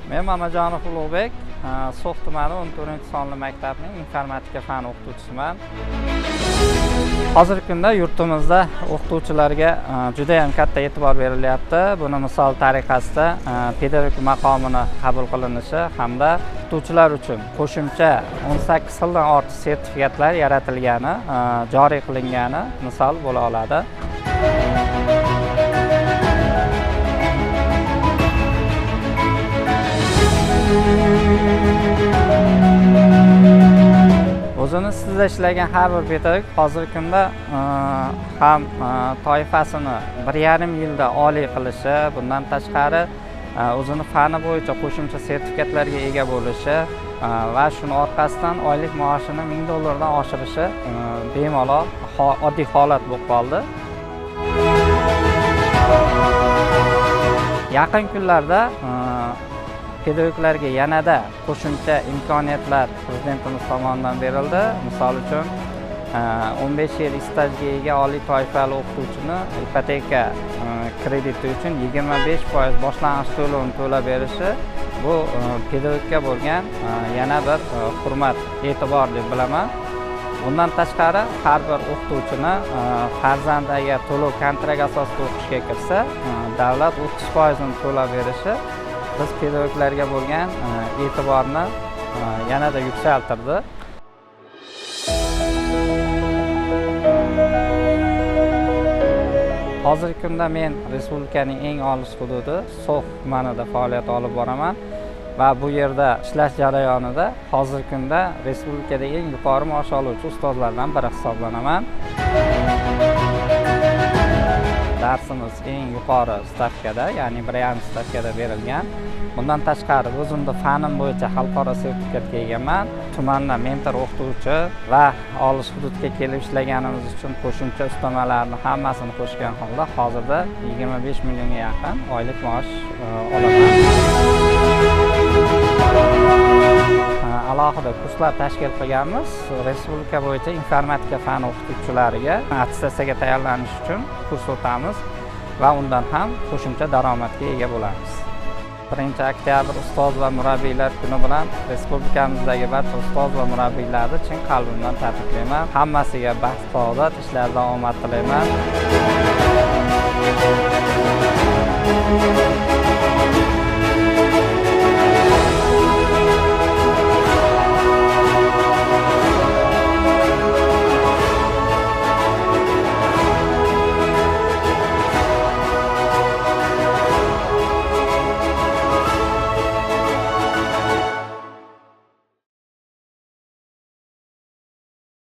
Men Mamajonov Ulug'bek, So'x tumani 14-sonli maktabning informatika fani o'qituvchisiman. Hozirgi kunda yurtimizda o'qituvchilarga juda ham katta e'tibor berilyapti. Buni misol tariqasida pedagogik maqomini qabul qilinishi hamda o'qituvchilar uchun qo'shimcha 18 xildan ortiq sertifikatlar yaratilgani, joriy qilingani misol bo'la oladi. O'zini sizda ishlagan har bir pedagog hozirgi kunda ham toifasini 1,5 yilda oliy qilishi, bundan tashqari o'zini fani bo'yicha qo'shimcha sertifikatlarga ega bo'lishi va shuning orqasidan oylik maoshini $1000 dan oshirishi bemalol oddiy holat bo'lib qoldi. Yaqin kunlarda pedagoglarga yanada qo'shimcha imkoniyatlar prezidentimiz tomonidan berildi. Misol uchun 15 yil stajga ega oliy toifali o'qituvchini ipoteka krediti uchun 25% boshlang'ich to'lovni to'lab berishi bu pedagogga bo'lgan yana bir hurmat, e'tibor deb bilaman. Bundan tashqari har bir o'qituvchini farzandi agar to'lov kontrakt asosida o'qishga kirsa, davlat 30% ni to'lab berishi biz pedagoglarga bo'lgan e'tiborni yanada yuksaltirdi. Hozirgi kunda men respublikaning eng olis hududi So'x tumanida faoliyat olib boraman va bu yerda ishlash jarayonida hozirgi kunda respublikada eng yuqori maosh oluvchi ustozlardan biri hisoblanaman. Darsimiz eng yuqori stavkada, ya'ni 1,5 stavkada berilgan. Bundan tashqari o'zimda fanim bo'yicha xalqaro sertifikatga egaman. Tumanda mentor o'qituvchi va olis hududga kelib ishlaganimiz uchun qo'shimcha ustamalarni hammasini qo'shgan holda hozirda 25 millionga yaqin oylik maosh olaman. Alohida kurslar tashkil qilganmiz. Respublika bo'yicha informatika fani o'qituvchilariga attestatsiyaga tayyorlanish uchun kurs o'tamiz va undan ham qo'shimcha daromadga ega bo'lamiz. 1-oktyabr ustoz va murabbiylar kuni bilan respublikamizdagi barcha ustoz va murabbiylarni chin qalbimdan tabriklayman. Hammasiga baxt, saodat, ishlarida omad tilayman.